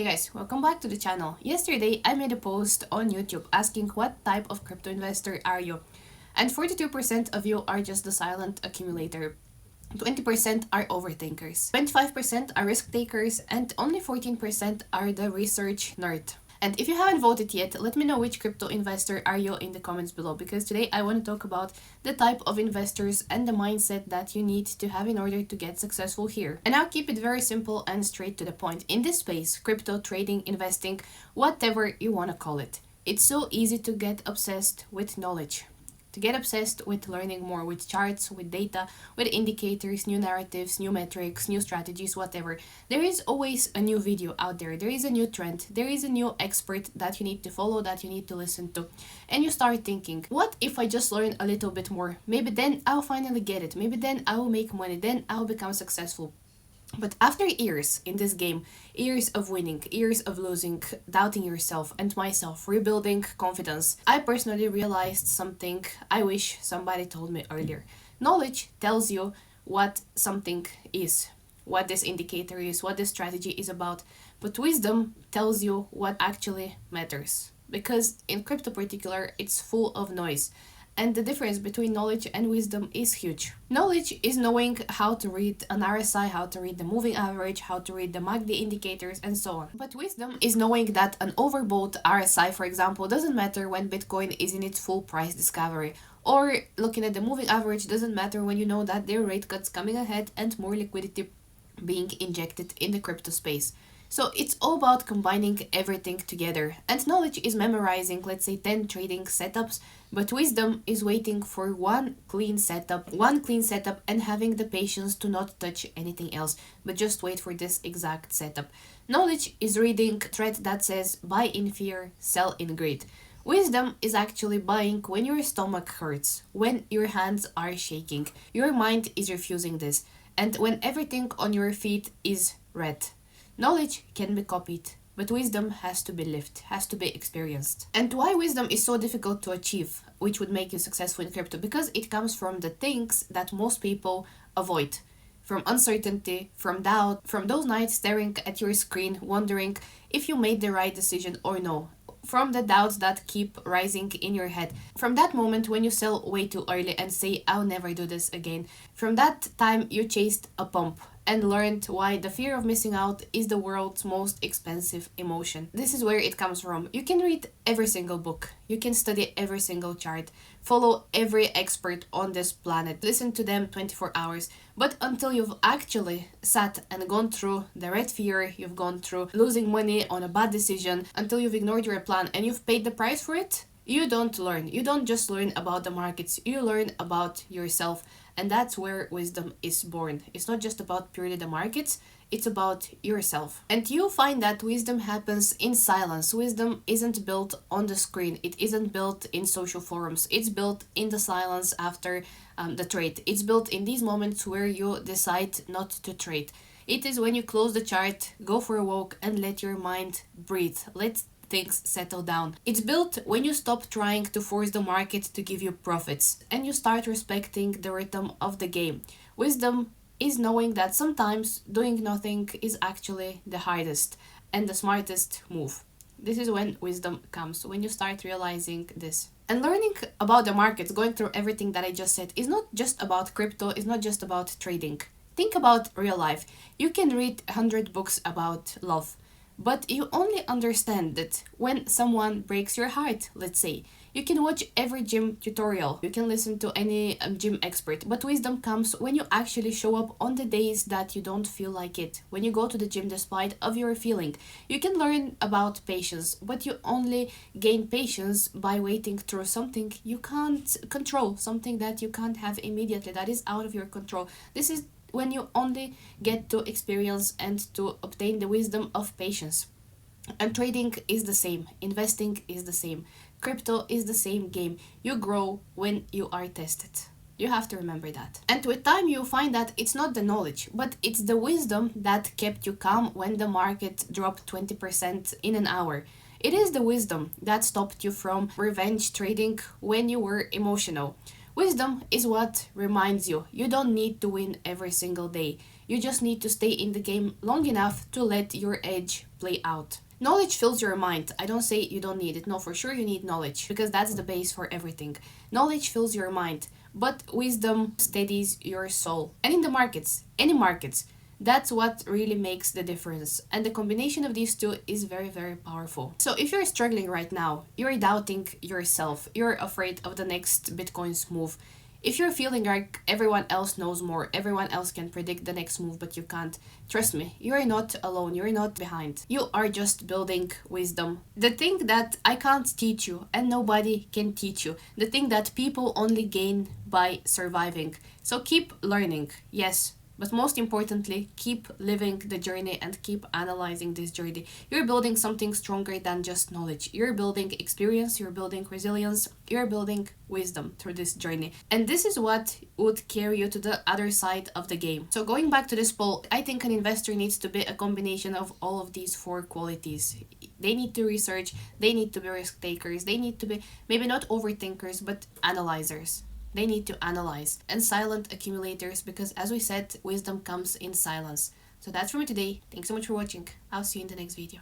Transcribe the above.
Hey guys, welcome back to the channel. Yesterday, I made a post on YouTube asking what type of crypto investor are you? And 42% of you are just the silent accumulator. 20% are overthinkers. 25% are risk takers and only 14% are the research nerd. And if you haven't voted yet, let me know which crypto investor are you in the comments below, because today I want to talk about the type of investors and the mindset that you need to have in order to get successful here. And I'll keep it very simple and straight to the point. In this space, crypto, trading, investing, whatever you want to call it, it's so easy to get obsessed with knowledge, to get obsessed with learning more, with charts, with data, with indicators, new narratives, new metrics, new strategies, whatever. There is always a new video out there. There is a new trend. There is a new expert that you need to follow, that you need to listen to. And you start thinking, what if I just learn a little bit more? Maybe then I'll finally get it. Maybe then I will make money. Then I'll become successful. But after years in this game, years of winning, years of losing, doubting yourself and myself, rebuilding confidence, I personally realized something I wish somebody told me earlier. Knowledge tells you what something is, what this indicator is, what this strategy is about, but wisdom tells you what actually matters. Because in crypto particular, it's full of noise. And the difference between knowledge and wisdom is huge. Knowledge is knowing how to read an RSI, how to read the moving average, how to read the MACD indicators, and so on. But wisdom is knowing that an overbought RSI, for example, doesn't matter when Bitcoin is in its full price discovery. Or looking at the moving average doesn't matter when you know that there are rate cuts coming ahead and more liquidity being injected in the crypto space. So it's all about combining everything together. And knowledge is memorizing, let's say, 10 trading setups, but wisdom is waiting for one clean setup and having the patience to not touch anything else, but just wait for this exact setup. Knowledge is reading a thread that says buy in fear, sell in greed. Wisdom is actually buying when your stomach hurts, when your hands are shaking, your mind is refusing this, and when everything on your feet is red. Knowledge can be copied, but wisdom has to be lived, has to be experienced. And why wisdom is so difficult to achieve, which would make you successful in crypto? Because it comes from the things that most people avoid. From uncertainty, from doubt, from those nights staring at your screen, wondering if you made the right decision or no. From the doubts that keep rising in your head. From that moment when you sell way too early and say, I'll never do this again. From that time you chased a pump and learned why the fear of missing out is the world's most expensive emotion. This is where it comes from. You can read every single book, you can study every single chart, follow every expert on this planet, listen to them 24 hours, but until you've actually sat and gone through the red fear, you've gone through losing money on a bad decision, until you've ignored your plan and you've paid the price for it, you don't learn. You don't just learn about the markets, you learn about yourself. And that's where wisdom is born. It's not just about purely the markets, it's about yourself. And you find that wisdom happens in silence. Wisdom isn't built on the screen, it isn't built in social forums, it's built in the silence after the trade. It's built in these moments where you decide not to trade. It is when you close the chart, go for a walk, and let your mind breathe. Let things settle down. It's built when you stop trying to force the market to give you profits and you start respecting the rhythm of the game. Wisdom is knowing that sometimes doing nothing is actually the hardest and the smartest move. This is when wisdom comes, when you start realizing this. And learning about the markets, going through everything that I just said, is not just about crypto, it's not just about trading. Think about real life. You can read 100 books about love, but you only understand it when someone breaks your heart, let's say. You can watch every gym tutorial, you can listen to any gym expert, but wisdom comes when you actually show up on the days that you don't feel like it, when you go to the gym despite of your feeling. You can learn about patience, but you only gain patience by waiting through something you can't control, something that you can't have immediately, that is out of your control. This is when you only get to experience and to obtain the wisdom of patience. And trading is the same, investing is the same, crypto is the same game. You grow when you are tested. You have to remember that. And with time you find that it's not the knowledge, but it's the wisdom that kept you calm when the market dropped 20% in an hour. It is the wisdom that stopped you from revenge trading when you were emotional. Wisdom is what reminds you don't need to win every single day. You just need to stay in the game long enough to let your edge play out. Knowledge fills your mind. I don't say you don't need it. No, for sure you need knowledge because that's the base for everything. Knowledge fills your mind, but wisdom steadies your soul. And in the markets, any markets, that's what really makes the difference. And the combination of these two is very, very powerful. So if you're struggling right now, you're doubting yourself, you're afraid of the next Bitcoin's move, if you're feeling like everyone else knows more, everyone else can predict the next move, but you can't, trust me, you're not alone, you're not behind. You are just building wisdom. The thing that I can't teach you and nobody can teach you. The thing that people only gain by surviving. So keep learning, yes. But most importantly, keep living the journey and keep analyzing this journey. You're building something stronger than just knowledge. You're building experience, you're building resilience, you're building wisdom through this journey. And this is what would carry you to the other side of the game. So going back to this poll, I think an investor needs to be a combination of all of these four qualities. They need to research, they need to be risk takers, they need to be maybe not overthinkers, but analyzers. They need to analyze, and silent accumulators, because as we said, wisdom comes in silence. So that's for me today. Thanks so much for watching. I'll see you in the next video.